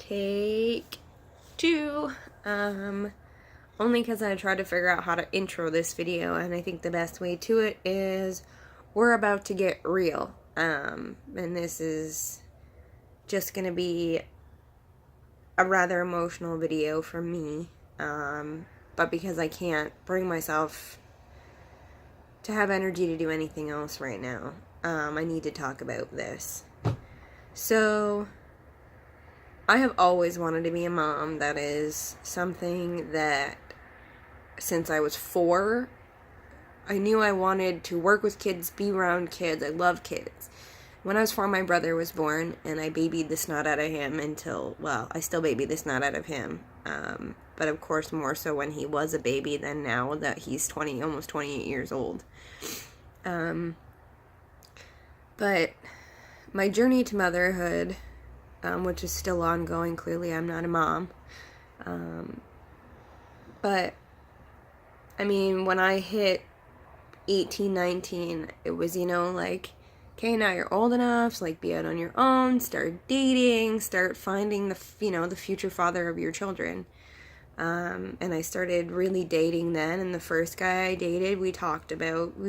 Take two. Only because I tried to figure out how to intro this video, and I think the best way to it is we're about to get real. And this is just gonna be a rather emotional video for me. But because I can't bring myself to have energy to do anything else right now, I need to talk about this. So, I have always wanted to be a mom. That is something that since I was 4, I knew I wanted to work with kids, be around kids. I love kids. When I was 4, my brother was born, and I babied the snot out of him until, well, I still baby the snot out of him. But of course more so when he was a baby than now that he's almost 28 years old. But my journey to motherhood, which is still ongoing, clearly I'm not a mom. But, I mean, when I hit 18, 19, it was, like, okay, now you're old enough to, like, be out on your own, start dating, start finding the future father of your children. And I started really dating then, and the first guy I dated, we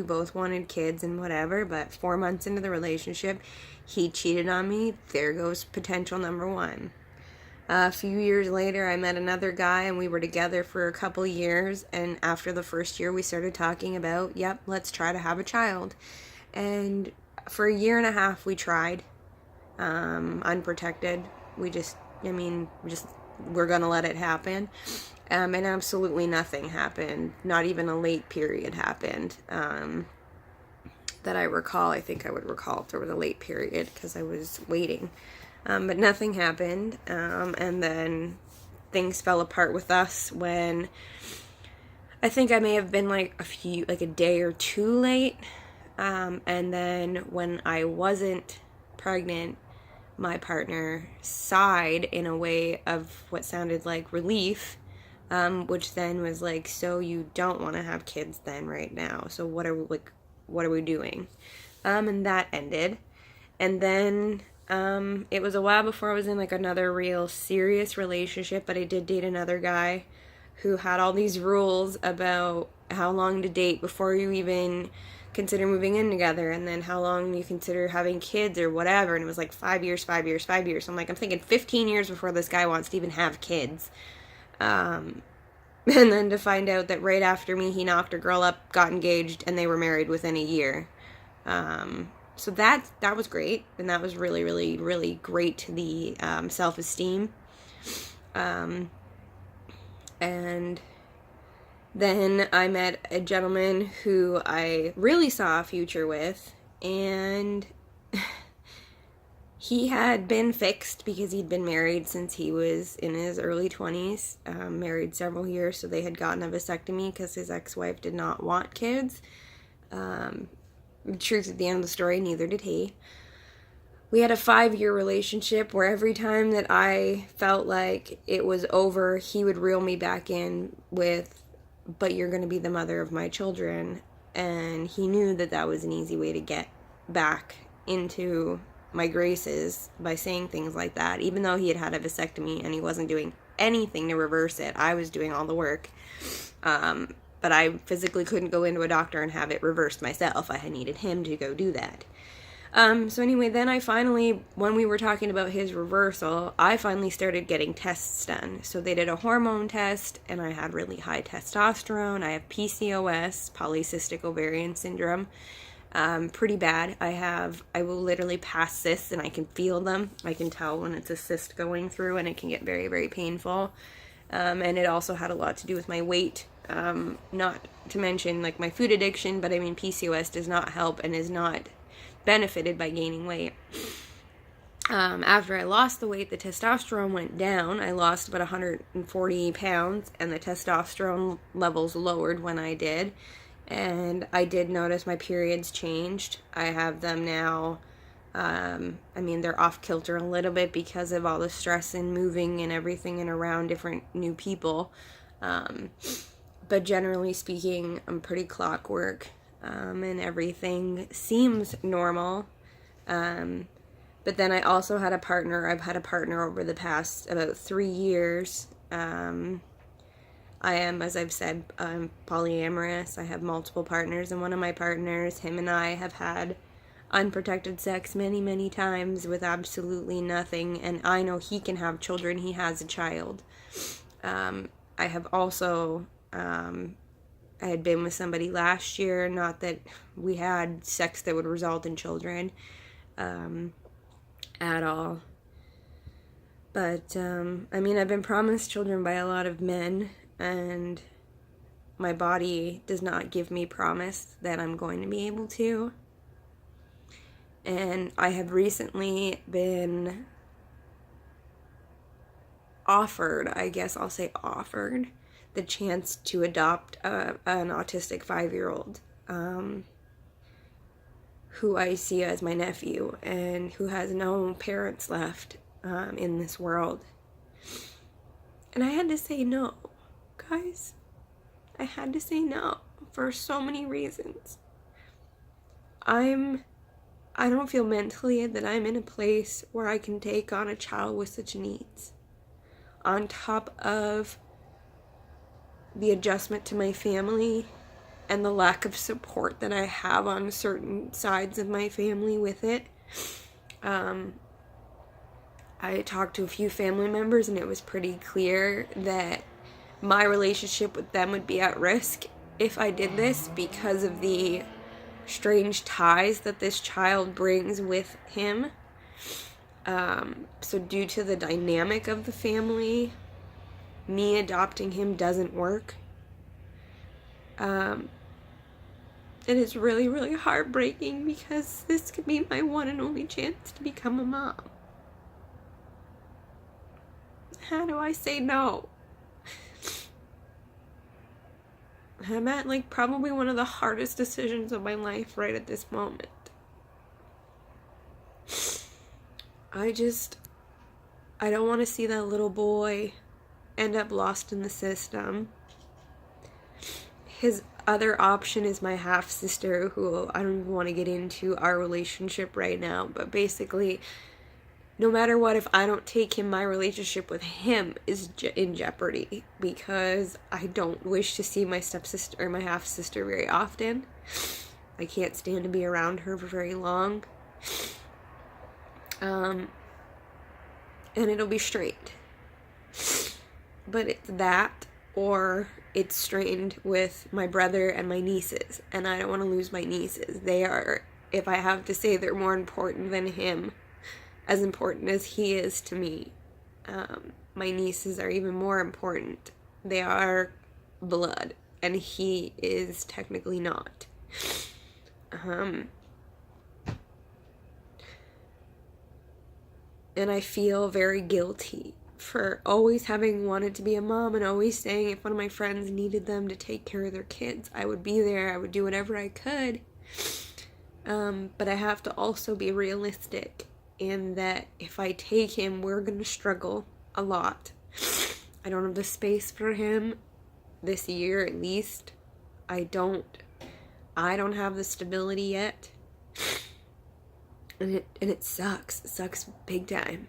both wanted kids and whatever, but 4 months into the relationship, he cheated on me. There goes potential number 1. A few years later, I met another guy, and we were together for a couple years, and after the first year, we started talking about, let's try to have a child. And for a year and a half, we tried, unprotected. We're gonna let it happen. And absolutely nothing happened. Not even a late period happened. That I recall. I think I would recall if there was a late period because I was waiting. But nothing happened. And then things fell apart with us when I think I may have been like a day or 2 late. And then when I wasn't pregnant, my partner sighed in a way of what sounded like relief, which then was like, so you don't want to have kids then right now. So what are we doing? And that ended. And then it was a while before I was in like another real serious relationship, but I did date another guy who had all these rules about how long to date before you even consider moving in together, and then how long you consider having kids or whatever, and it was like 5 years. So I'm thinking 15 years before this guy wants to even have kids. And then to find out that right after me, he knocked a girl up, got engaged, and they were married within a year. So that was great, and that was really, really, really great to the self-esteem. And then I met a gentleman who I really saw a future with, and he had been fixed because he'd been married since he was in his early 20s, married several years, so they had gotten a vasectomy because his ex-wife did not want kids. The truth at the end of the story, neither did he. We had a 5-year relationship where every time that I felt like it was over, he would reel me back in with, but you're going to be the mother of my children. And he knew that that was an easy way to get back into my graces by saying things like that. Even though he had had a vasectomy and he wasn't doing anything to reverse it, I was doing all the work. But I physically couldn't go into a doctor and have it reversed myself. I had needed him to go do that. So anyway, then I finally, when we were talking about his reversal, I finally started getting tests done. So they did a hormone test, and I had really high testosterone. I have PCOS, polycystic ovarian syndrome, pretty bad. I will literally pass cysts, and I can feel them. I can tell when it's a cyst going through, and it can get very, very painful. And it also had a lot to do with my weight. Not to mention like my food addiction, but I mean PCOS does not help and is not benefited by gaining weight. After I lost the weight, the testosterone went down. I lost about 140 pounds, and the testosterone levels lowered when I did. And I did notice my periods changed. I have them now. They're off kilter a little bit because of all the stress and moving and everything and around different new people. But generally speaking, I'm pretty clockwork. And everything seems normal. But then I also had a partner. I've had a partner over the past about 3 years. I am, as I've said, I'm polyamorous. I have multiple partners, and one of my partners, him and I, have had unprotected sex many, many times with absolutely nothing, and I know he can have children. He has a child. I have also, I had been with somebody last year, not that we had sex that would result in children at all. But, I mean, I've been promised children by a lot of men, and my body does not give me promise that I'm going to be able to. And I have recently been offered, I guess I'll say offered, the chance to adopt an autistic 5-year-old who I see as my nephew and who has no parents left in this world. And I had to say no, guys. I had to say no for so many reasons. I don't feel mentally that I'm in a place where I can take on a child with such needs. On top of the adjustment to my family and the lack of support that I have on certain sides of my family with it. I talked to a few family members, and it was pretty clear that my relationship with them would be at risk if I did this because of the strange ties that this child brings with him. So due to the dynamic of the family, me adopting him doesn't work. And it's really, really heartbreaking because this could be my one and only chance to become a mom. How do I say no? I'm at probably one of the hardest decisions of my life right at this moment. I don't want to see that little boy end up lost in the system. His other option is my half-sister, who I don't even want to get into our relationship right now, but basically, no matter what, if I don't take him, my relationship with him is in jeopardy because I don't wish to see my stepsister or my half-sister very often. I can't stand to be around her for very long. And it'll be straight. But it's that, or it's strained with my brother and my nieces, and I don't want to lose my nieces. They are, if I have to say, they're more important than him, as important as he is to me. My nieces are even more important. They are blood, and he is technically not. And I feel very guilty for always having wanted to be a mom and always saying if one of my friends needed them to take care of their kids, I would be there. I would do whatever I could. But I have to also be realistic in that if I take him, we're going to struggle a lot. I don't have the space for him this year, at least. I don't have the stability yet. And it sucks. It sucks big time.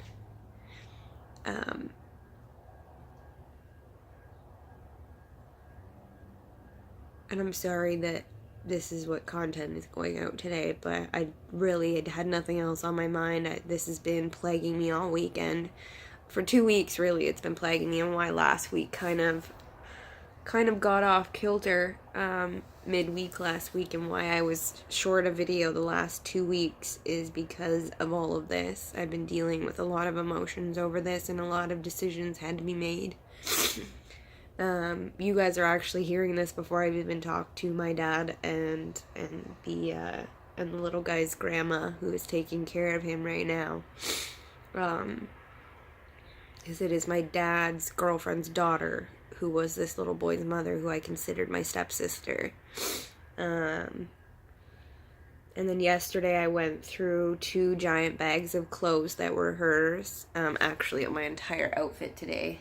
And I'm sorry that this is what content is going out today, but I really had nothing else on my mind. This has been plaguing me all weekend. For 2 weeks, really, it's been plaguing me, and why last week kind of got off kilter midweek last week, and why I was short a video the last 2 weeks is because of all of this. I've been dealing with a lot of emotions over this, and a lot of decisions had to be made. You guys are actually hearing this before I've even talked to my dad and the little guy's grandma who is taking care of him right now. Because it is my dad's girlfriend's daughter who was this little boy's mother, who I considered my stepsister. And then yesterday I went through 2 giant bags of clothes that were hers. Actually, my entire outfit today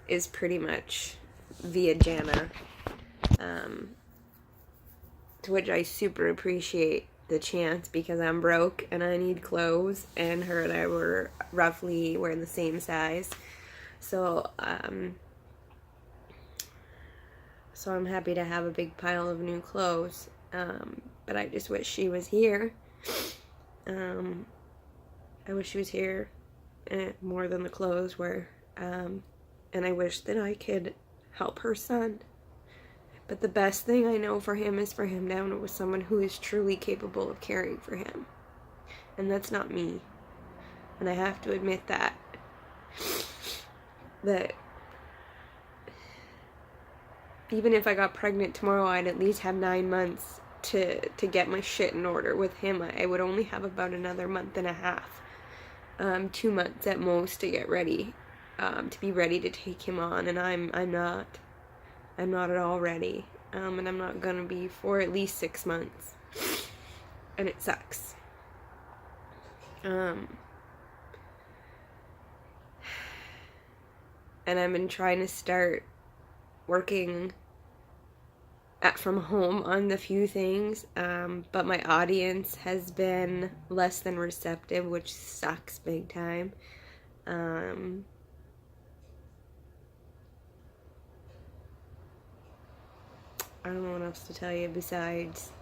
is pretty much via Jana, to which I super appreciate. the chance because I'm broke and I need clothes, and her and I were roughly wearing the same size. So I'm happy to have a big pile of new clothes. But I just wish she was here. I wish she was here more than the clothes were. And I wish that I could help her son. But the best thing I know for him is for him down with someone who is truly capable of caring for him. And that's not me. And I have to admit that even if I got pregnant tomorrow, I'd at least have 9 months to get my shit in order. With him, I would only have about another month and a half, 2 months at most to get ready, to be ready to take him on, and I'm not at all ready, and I'm not gonna be for at least 6 months, and it sucks. And I've been trying to start working from home on the few things, but my audience has been less than receptive, which sucks big time. I don't know what else to tell you besides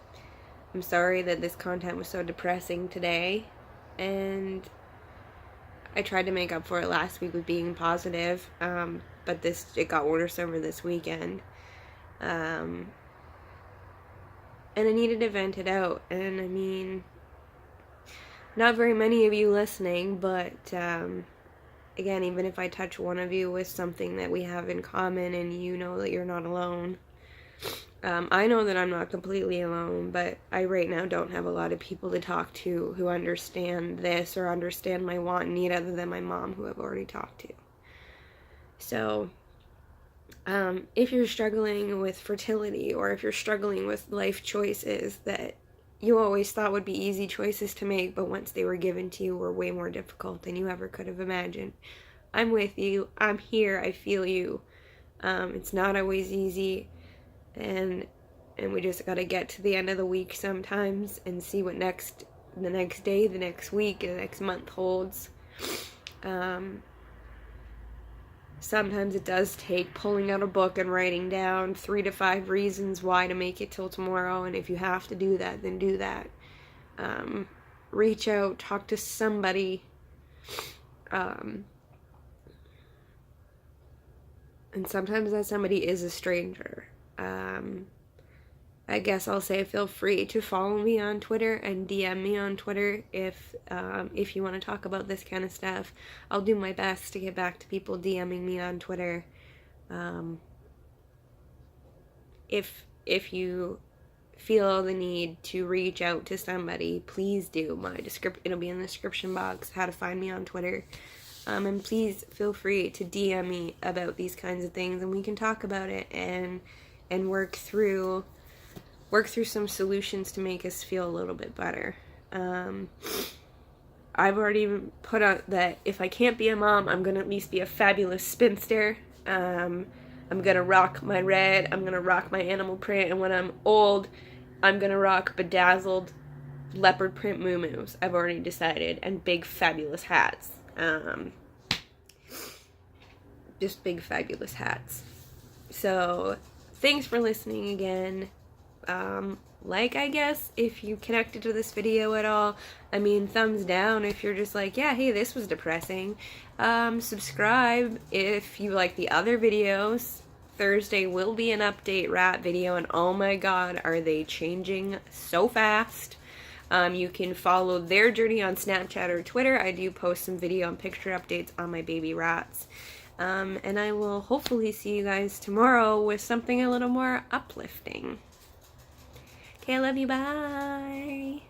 I'm sorry that this content was so depressing today, and I tried to make up for it last week with being positive, but it got worse over this weekend. And I needed to vent it out, and I mean, not very many of you listening, but again, even if I touch one of you with something that we have in common and you know that you're not alone, I know that I'm not completely alone, but I right now don't have a lot of people to talk to who understand this or understand my want and need other than my mom, who I've already talked to. So if you're struggling with fertility, or if you're struggling with life choices that you always thought would be easy choices to make, but once they were given to you were way more difficult than you ever could have imagined, I'm with you. I'm here. I feel you. It's not always easy, and we just got to get to the end of the week sometimes and see what the next day, the next week, and the next month holds. Sometimes it does take pulling out a book and writing down 3 to 5 reasons why to make it till tomorrow, and if you have to do that, then do that. Reach out, talk to somebody, and sometimes that somebody is a stranger. I guess I'll say feel free to follow me on Twitter and DM me on Twitter if you want to talk about this kind of stuff. I'll do my best to get back to people DMing me on Twitter. If you feel the need to reach out to somebody, please do. It'll be in the description box how to find me on Twitter. And please feel free to DM me about these kinds of things, and we can talk about it and work through some solutions to make us feel a little bit better. I've already put out that if I can't be a mom, I'm gonna at least be a fabulous spinster. I'm gonna rock my red, I'm gonna rock my animal print, and when I'm old, I'm gonna rock bedazzled leopard print muumuus. I've already decided, and big fabulous hats. Just big fabulous hats. So thanks for listening again. I guess if you connected to this video at all, I mean, thumbs down if you're just like, yeah, hey, this was depressing. Subscribe if you like the other videos. Thursday will be an update rat video, and oh my god, are they changing so fast. You can follow their journey on Snapchat or Twitter. I do post some video and picture updates on my baby rats. And I will hopefully see you guys tomorrow with something a little more uplifting. Okay, I love you. Bye.